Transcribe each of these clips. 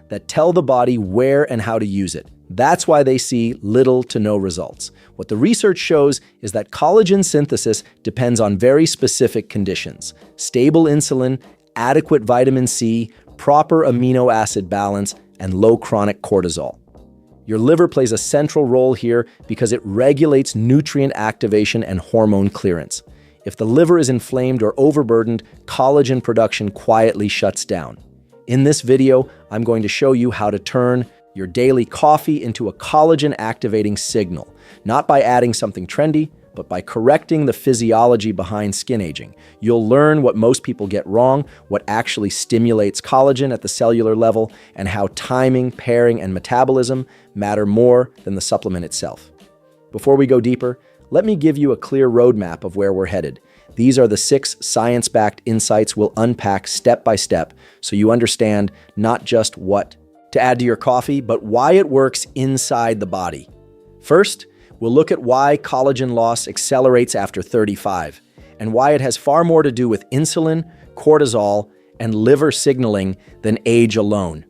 that tell the body where and how to use it. That's why they see little to no results. What the research shows is that collagen synthesis depends on very specific conditions: stable insulin, adequate vitamin C, proper amino acid balance, and low chronic cortisol. Your liver plays a central role here because it regulates nutrient activation and hormone clearance. If the liver is inflamed or overburdened, collagen production quietly shuts down. In this video, I'm going to show you how to turn your daily coffee into a collagen-activating signal, not by adding something trendy, but by correcting the physiology behind skin aging. You'll learn what most people get wrong, what actually stimulates collagen at the cellular level, and how timing, pairing, and metabolism matter more than the supplement itself. Before we go deeper, let me give you a clear roadmap of where we're headed. These are the 6 science-backed insights we'll unpack step by step so you understand not just what to add to your coffee, but why it works inside the body. First, we'll look at why collagen loss accelerates after 35, and why it has far more to do with insulin, cortisol, and liver signaling than age alone.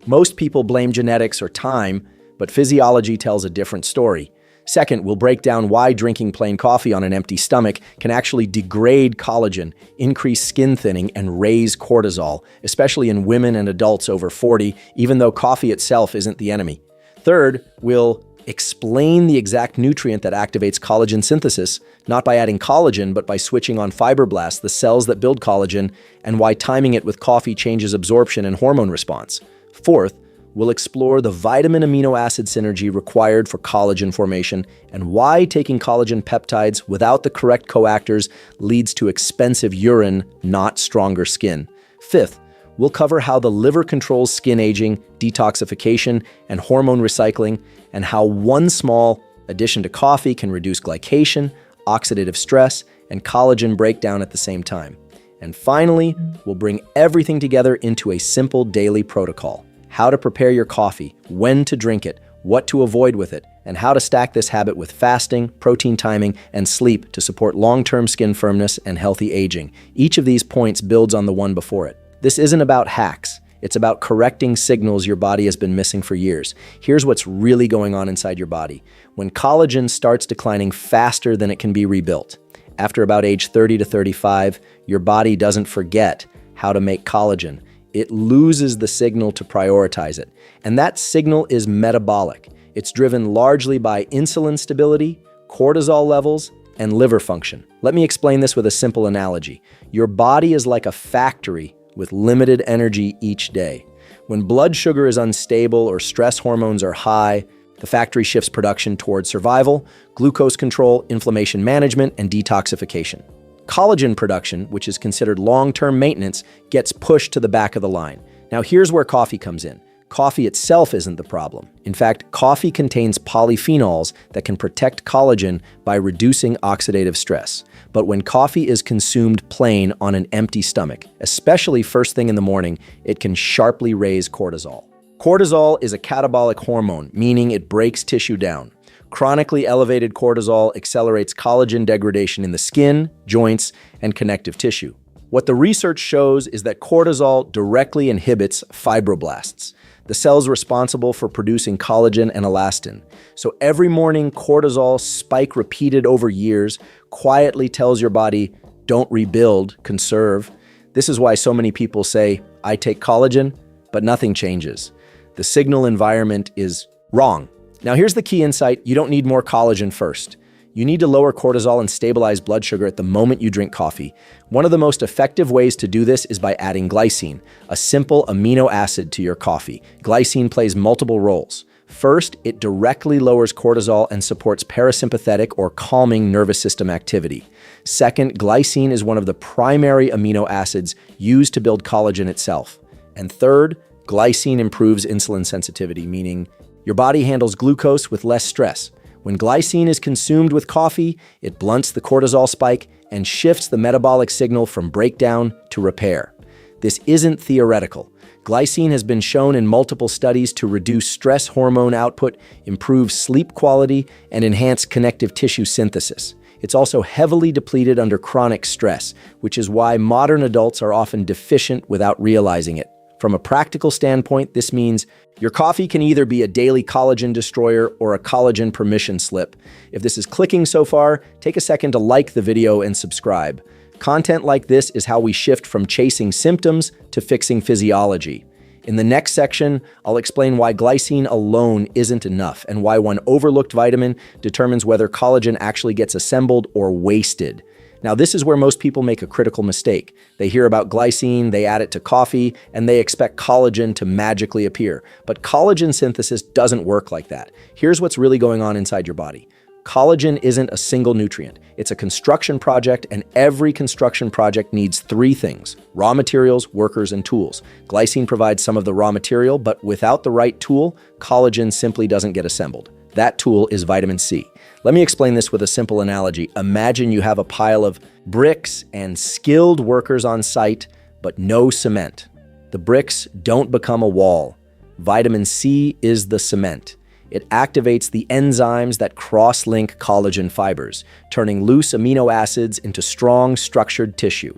Most people blame genetics or time, but physiology tells a different story. Second, we'll break down why drinking plain coffee on an empty stomach can actually degrade collagen, increase skin thinning, and raise cortisol, especially in women and adults over 40, even though coffee itself isn't the enemy. Third, we'll explain the exact nutrient that activates collagen synthesis, not by adding collagen, but by switching on fibroblasts, the cells that build collagen, and why timing it with coffee changes absorption and hormone response. Fourth, we'll explore the vitamin amino acid synergy required for collagen formation and why taking collagen peptides without the correct coactors leads to expensive urine, not stronger skin. Fifth, we'll cover how the liver controls skin aging, detoxification, and hormone recycling, and how one small addition to coffee can reduce glycation, oxidative stress, and collagen breakdown at the same time. And finally, we'll bring everything together into a simple daily protocol: how to prepare your coffee, when to drink it, what to avoid with it, and how to stack this habit with fasting, protein timing, and sleep to support long-term skin firmness and healthy aging. Each of these points builds on the one before it. This isn't about hacks. It's about correcting signals your body has been missing for years. Here's what's really going on inside your body. When collagen starts declining faster than it can be rebuilt, after about age 30 to 35, your body doesn't forget how to make collagen. It loses the signal to prioritize it. And that signal is metabolic. It's driven largely by insulin stability, cortisol levels, and liver function. Let me explain this with a simple analogy. Your body is like a factory with limited energy each day. When blood sugar is unstable or stress hormones are high, the factory shifts production towards survival, glucose control, inflammation management, and detoxification. Collagen production, which is considered long-term maintenance, gets pushed to the back of the line. Now here's where coffee comes in. Coffee itself isn't the problem. In fact, coffee contains polyphenols that can protect collagen by reducing oxidative stress. But when coffee is consumed plain on an empty stomach, especially first thing in the morning, it can sharply raise cortisol. Cortisol is a catabolic hormone, meaning it breaks tissue down. Chronically elevated cortisol accelerates collagen degradation in the skin, joints, and connective tissue. What the research shows is that cortisol directly inhibits fibroblasts, the cells responsible for producing collagen and elastin. So every morning, cortisol spike repeated over years quietly tells your body, don't rebuild, conserve. This is why so many people say, I take collagen, but nothing changes. The signal environment is wrong. Now here's the key insight: you don't need more collagen first. You need to lower cortisol and stabilize blood sugar at the moment you drink coffee. One of the most effective ways to do this is by adding glycine, a simple amino acid, to your coffee. Glycine plays multiple roles. First, it directly lowers cortisol and supports parasympathetic or calming nervous system activity. Second, glycine is one of the primary amino acids used to build collagen itself. And third, glycine improves insulin sensitivity, meaning your body handles glucose with less stress. When glycine is consumed with coffee, it blunts the cortisol spike and shifts the metabolic signal from breakdown to repair. This isn't theoretical. Glycine has been shown in multiple studies to reduce stress hormone output, improve sleep quality, and enhance connective tissue synthesis. It's also heavily depleted under chronic stress, which is why modern adults are often deficient without realizing it. From a practical standpoint, this means your coffee can either be a daily collagen destroyer or a collagen permission slip. If this is clicking so far, take a second to like the video and subscribe. Content like this is how we shift from chasing symptoms to fixing physiology. In the next section, I'll explain why glycine alone isn't enough and why one overlooked vitamin determines whether collagen actually gets assembled or wasted. Now, this is where most people make a critical mistake. They hear about glycine, they add it to coffee, and they expect collagen to magically appear. But collagen synthesis doesn't work like that. Here's what's really going on inside your body. Collagen isn't a single nutrient. It's a construction project, and every construction project needs three things: raw materials, workers, and tools. Glycine provides some of the raw material, but without the right tool, collagen simply doesn't get assembled. That tool is vitamin C. Let me explain this with a simple analogy. Imagine you have a pile of bricks and skilled workers on site, but no cement. The bricks don't become a wall. Vitamin C is the cement. It activates the enzymes that cross-link collagen fibers, turning loose amino acids into strong, structured tissue.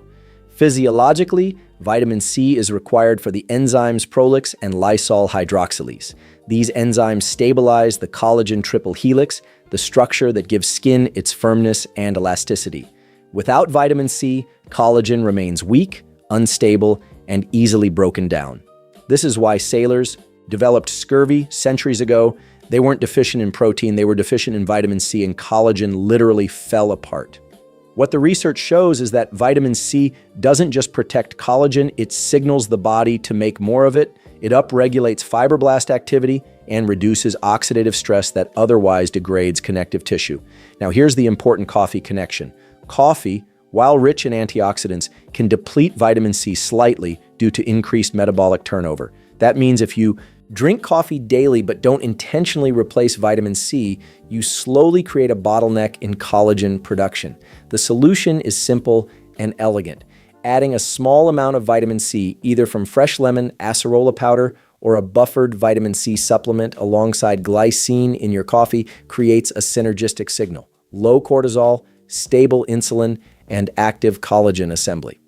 Physiologically, vitamin C is required for the enzymes Prolix and Lysol hydroxylase. These enzymes stabilize the collagen triple helix, the structure that gives skin its firmness and elasticity. Without vitamin C, collagen remains weak, unstable, and easily broken down. This is why sailors developed scurvy centuries ago. They weren't deficient in protein, they were deficient in vitamin C, and collagen literally fell apart. What the research shows is that vitamin C doesn't just protect collagen, it signals the body to make more of it. It upregulates fibroblast activity and reduces oxidative stress that otherwise degrades connective tissue. Now, here's the important coffee connection. Coffee, while rich in antioxidants, can deplete vitamin C slightly due to increased metabolic turnover. That means if you drink coffee daily but don't intentionally replace vitamin C, you slowly create a bottleneck in collagen production. The solution is simple and elegant. Adding a small amount of vitamin C, either from fresh lemon, acerola powder, or a buffered vitamin C supplement alongside glycine in your coffee creates a synergistic signal: low cortisol, stable insulin, and active collagen assembly.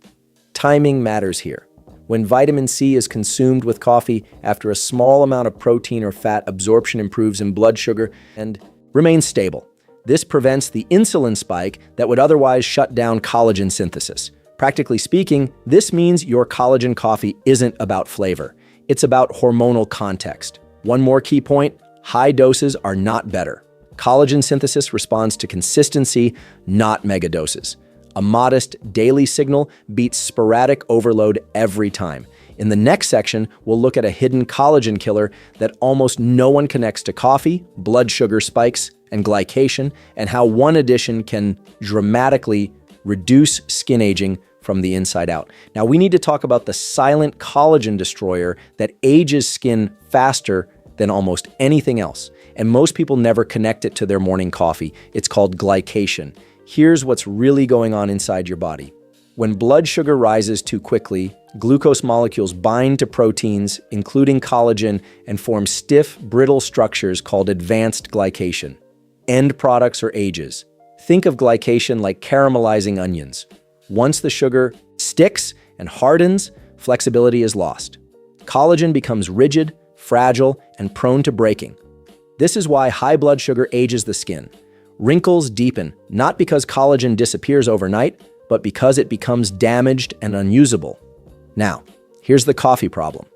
Timing matters here. When vitamin C is consumed with coffee, after a small amount of protein or fat, absorption improves in blood sugar and remains stable. This prevents the insulin spike that would otherwise shut down collagen synthesis. Practically speaking, this means your collagen coffee isn't about flavor. It's about hormonal context. One more key point: high doses are not better. Collagen synthesis responds to consistency, not megadoses. A modest daily signal beats sporadic overload every time. In the next section, we'll look at a hidden collagen killer that almost no one connects to coffee, blood sugar spikes, and glycation, and how one addition can dramatically reduce skin aging from the inside out. Now, we need to talk about the silent collagen destroyer that ages skin faster than almost anything else. And most people never connect it to their morning coffee. It's called glycation. Here's what's really going on inside your body. When blood sugar rises too quickly, glucose molecules bind to proteins, including collagen, and form stiff, brittle structures called advanced glycation. End products or ages. Think of glycation like caramelizing onions. Once the sugar sticks and hardens, flexibility is lost. Collagen becomes rigid, fragile, and prone to breaking. This is why high blood sugar ages the skin. Wrinkles deepen, not because collagen disappears overnight, but because it becomes damaged and unusable. Now, here's the coffee problem.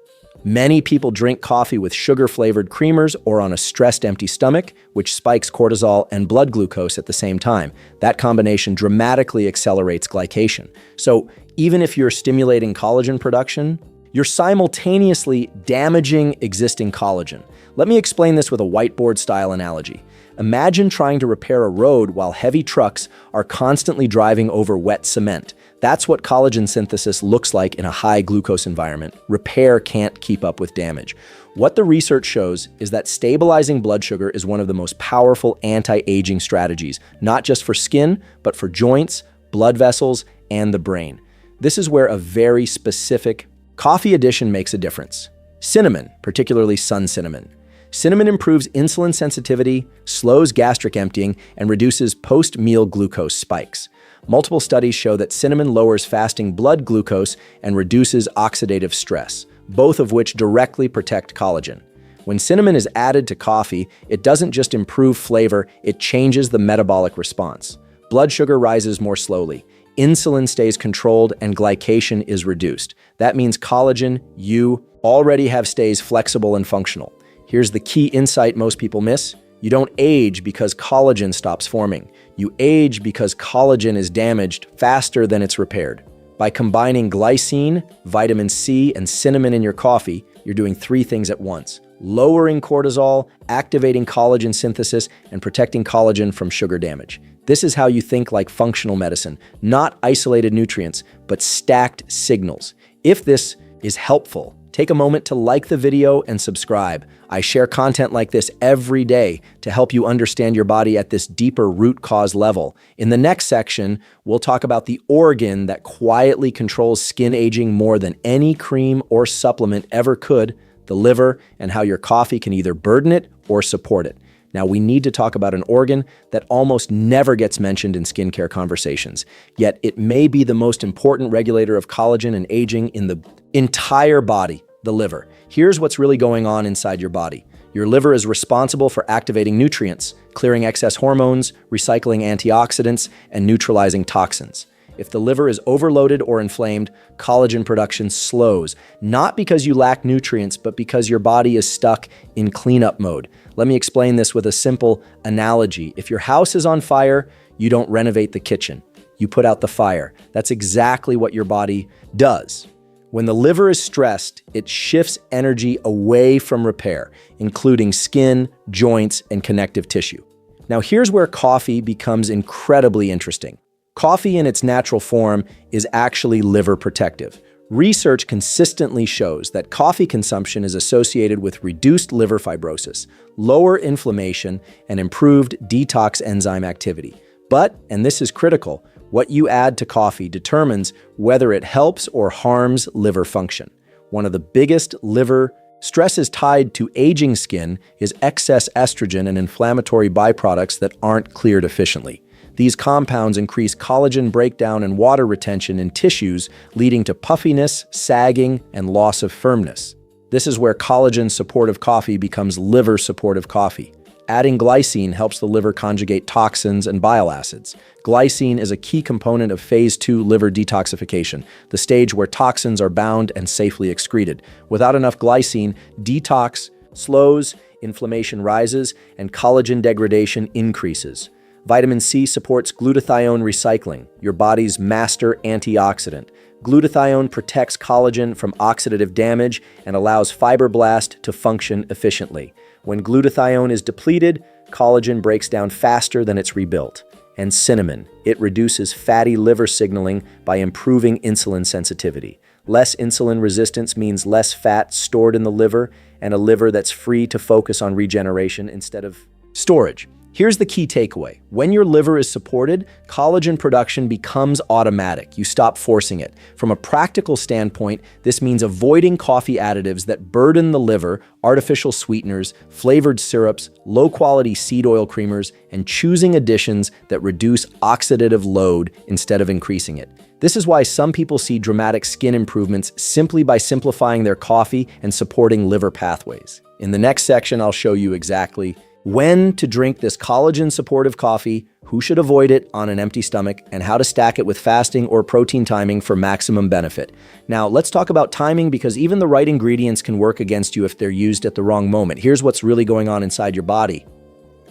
Many people drink coffee with sugar-flavored creamers or on a stressed empty stomach, which spikes cortisol and blood glucose at the same time. That combination dramatically accelerates glycation. So even if you're stimulating collagen production, you're simultaneously damaging existing collagen. Let me explain this with a whiteboard-style analogy. Imagine trying to repair a road while heavy trucks are constantly driving over wet cement. That's what collagen synthesis looks like in a high glucose environment. Repair can't keep up with damage. What the research shows is that stabilizing blood sugar is one of the most powerful anti-aging strategies, not just for skin, but for joints, blood vessels, and the brain. This is where a very specific coffee addition makes a difference. Cinnamon, particularly sun cinnamon. Cinnamon improves insulin sensitivity, slows gastric emptying, and reduces post-meal glucose spikes. Multiple studies show that cinnamon lowers fasting blood glucose and reduces oxidative stress. both of which directly protect collagen. When cinnamon is added to coffee, it doesn't just improve flavor, it changes the metabolic response. Blood sugar rises more slowly, insulin stays controlled, and glycation is reduced. That means collagen you already have stays flexible and functional. Here's the key insight most people miss. You don't age because collagen stops forming. You age because collagen is damaged faster than it's repaired. By combining glycine, vitamin C, and cinnamon in your coffee, you're doing three things at once: lowering cortisol, activating collagen synthesis, and protecting collagen from sugar damage. This is how you think like functional medicine, not isolated nutrients, but stacked signals. If this is helpful, take a moment to like the video and subscribe. I share content like this every day to help you understand your body at this deeper root cause level. In the next section, we'll talk about the organ that quietly controls skin aging more than any cream or supplement ever could, the liver, and how your coffee can either burden it or support it. Now, we need to talk about an organ that almost never gets mentioned in skincare conversations, yet it may be the most important regulator of collagen and aging in the entire body: the liver. Here's what's really going on inside your body. Your liver is responsible for activating nutrients, clearing excess hormones, recycling antioxidants, and neutralizing toxins. If the liver is overloaded or inflamed, collagen production slows, not because you lack nutrients, but because your body is stuck in cleanup mode. Let me explain this with a simple analogy. If your house is on fire, you don't renovate the kitchen. You put out the fire. That's exactly what your body does. When the liver is stressed, it shifts energy away from repair, including skin, joints, and connective tissue. Now, here's where coffee becomes incredibly interesting. Coffee in its natural form is actually liver protective. Research consistently shows that coffee consumption is associated with reduced liver fibrosis, lower inflammation, and improved detox enzyme activity. But, and this is critical, what you add to coffee determines whether it helps or harms liver function. One of the biggest liver stresses tied to aging skin is excess estrogen and inflammatory byproducts that aren't cleared efficiently. These compounds increase collagen breakdown and water retention in tissues, leading to puffiness, sagging, and loss of firmness. This is where collagen-supportive coffee becomes liver-supportive coffee. Adding glycine helps the liver conjugate toxins and bile acids. Glycine is a key component of phase 2 liver detoxification, the stage where toxins are bound and safely excreted. Without enough glycine, detox slows, inflammation rises, and collagen degradation increases. Vitamin C supports glutathione recycling, your body's master antioxidant. Glutathione protects collagen from oxidative damage and allows fibroblast to function efficiently. When glutathione is depleted, collagen breaks down faster than it's rebuilt. And cinnamon, it reduces fatty liver signaling by improving insulin sensitivity. Less insulin resistance means less fat stored in the liver, and a liver that's free to focus on regeneration instead of storage. Here's the key takeaway. When your liver is supported, collagen production becomes automatic. You stop forcing it. From a practical standpoint, this means avoiding coffee additives that burden the liver, artificial sweeteners, flavored syrups, low-quality seed oil creamers, and choosing additions that reduce oxidative load instead of increasing it. This is why some people see dramatic skin improvements simply by simplifying their coffee and supporting liver pathways. In the next section, I'll show you exactly when to drink this collagen-supportive coffee, who should avoid it on an empty stomach, and how to stack it with fasting or protein timing for maximum benefit. Now, let's talk about timing, because even the right ingredients can work against you if they're used at the wrong moment. Here's what's really going on inside your body.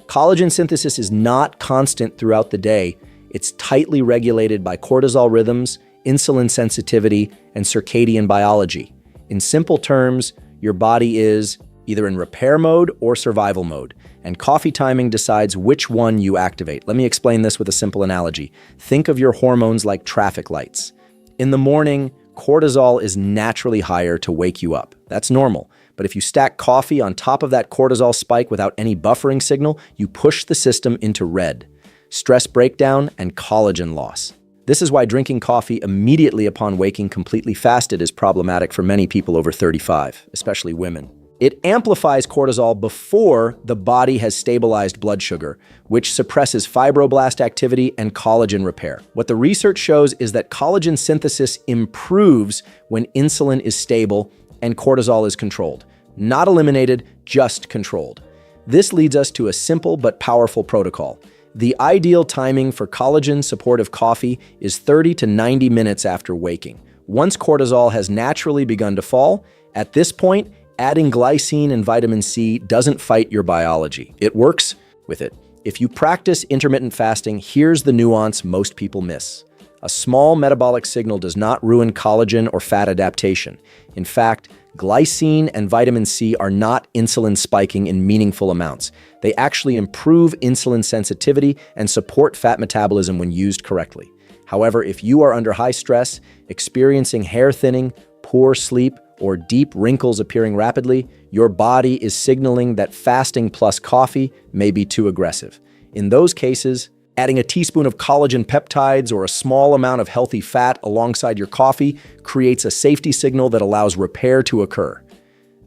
Collagen synthesis is not constant throughout the day. It's tightly regulated by cortisol rhythms, insulin sensitivity, and circadian biology. In simple terms, your body is either in repair mode or survival mode, and coffee timing decides which one you activate. Let me explain this with a simple analogy. Think of your hormones like traffic lights. In the morning, cortisol is naturally higher to wake you up. That's normal. But if you stack coffee on top of that cortisol spike without any buffering signal, you push the system into red. Stress breakdown and collagen loss. This is why drinking coffee immediately upon waking completely fasted is problematic for many people over 35, especially women. It amplifies cortisol before the body has stabilized blood sugar, which suppresses fibroblast activity and collagen repair. What the research shows is that collagen synthesis improves when insulin is stable and cortisol is controlled. Not eliminated, just controlled. This leads us to a simple but powerful protocol. The ideal timing for collagen-supportive coffee is 30 to 90 minutes after waking. Once cortisol has naturally begun to fall, at this point, adding glycine and vitamin C doesn't fight your biology. It works with it. If you practice intermittent fasting, here's the nuance most people miss. A small metabolic signal does not ruin collagen or fat adaptation. In fact, glycine and vitamin C are not insulin spiking in meaningful amounts. They actually improve insulin sensitivity and support fat metabolism when used correctly. However, if you are under high stress, experiencing hair thinning, poor sleep, or deep wrinkles appearing rapidly, your body is signaling that fasting plus coffee may be too aggressive. In those cases, adding a teaspoon of collagen peptides or a small amount of healthy fat alongside your coffee creates a safety signal that allows repair to occur.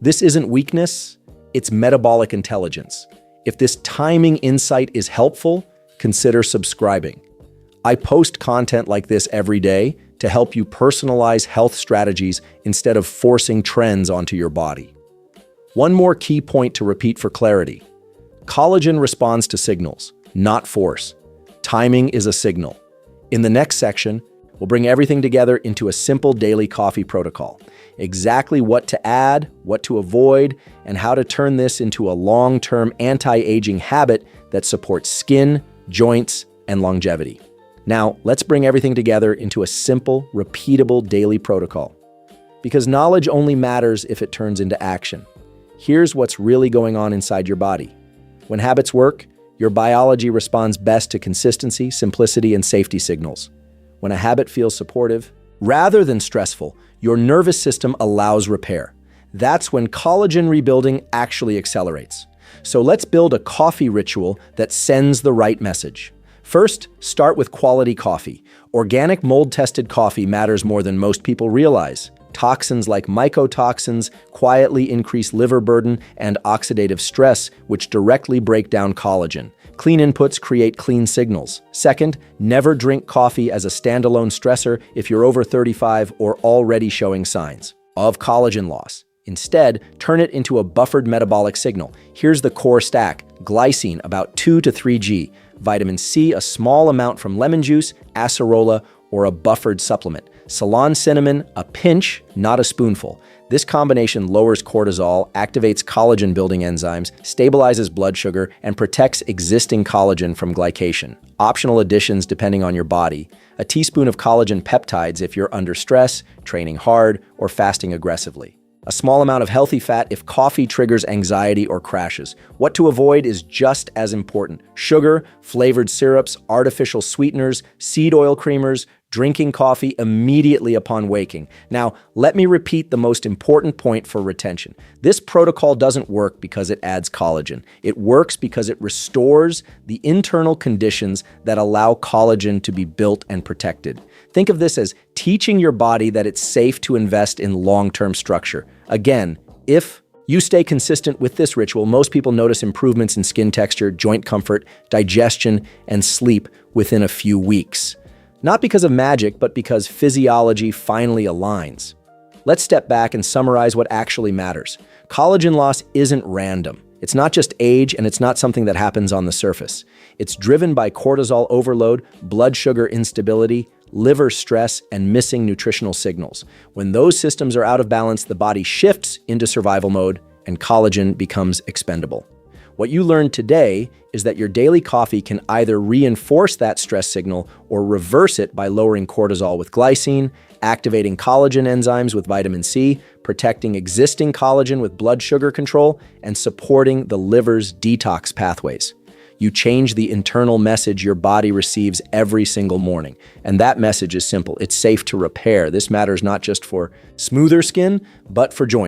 This isn't weakness, it's metabolic intelligence. If this timing insight is helpful, consider subscribing. I post content like this every day to help you personalize health strategies instead of forcing trends onto your body. One more key point to repeat for clarity. Collagen responds to signals, not force. Timing is a signal. In the next section, we'll bring everything together into a simple daily coffee protocol. Exactly what to add, what to avoid, and how to turn this into a long-term anti-aging habit that supports skin, joints, and longevity. Now, let's bring everything together into a simple, repeatable daily protocol. Because knowledge only matters if it turns into action. Here's what's really going on inside your body. When habits work, your biology responds best to consistency, simplicity, and safety signals. When a habit feels supportive, rather than stressful, your nervous system allows repair. That's when collagen rebuilding actually accelerates. So let's build a coffee ritual that sends the right message. First, start with quality coffee. Organic mold-tested coffee matters more than most people realize. Toxins like mycotoxins quietly increase liver burden and oxidative stress, which directly break down collagen. Clean inputs create clean signals. Second, never drink coffee as a standalone stressor if you're over 35 or already showing signs of collagen loss. Instead, turn it into a buffered metabolic signal. Here's the core stack: glycine, about 2 to 3 g, vitamin C, a small amount from lemon juice, acerola, or a buffered supplement. Ceylon cinnamon, a pinch, not a spoonful. This combination lowers cortisol, activates collagen-building enzymes, stabilizes blood sugar, and protects existing collagen from glycation. Optional additions depending on your body. A teaspoon of collagen peptides if you're under stress, training hard, or fasting aggressively. A small amount of healthy fat if coffee triggers anxiety or crashes. What to avoid is just as important. Sugar, flavored syrups, artificial sweeteners, seed oil creamers, drinking coffee immediately upon waking. Now, let me repeat the most important point for retention. This protocol doesn't work because it adds collagen. It works because it restores the internal conditions that allow collagen to be built and protected. Think of this as teaching your body that it's safe to invest in long-term structure. Again, if you stay consistent with this ritual, most people notice improvements in skin texture, joint comfort, digestion, and sleep within a few weeks. Not because of magic, but because physiology finally aligns. Let's step back and summarize what actually matters. Collagen loss isn't random. It's not just age, and it's not something that happens on the surface. It's driven by cortisol overload, blood sugar instability, liver stress, and missing nutritional signals. When those systems are out of balance, the body shifts into survival mode, and collagen becomes expendable. What you learned today is that your daily coffee can either reinforce that stress signal or reverse it by lowering cortisol with glycine, activating collagen enzymes with vitamin C, protecting existing collagen with blood sugar control, and supporting the liver's detox pathways. You change the internal message your body receives every single morning. And that message is simple. It's safe to repair. This matters not just for smoother skin, but for joints.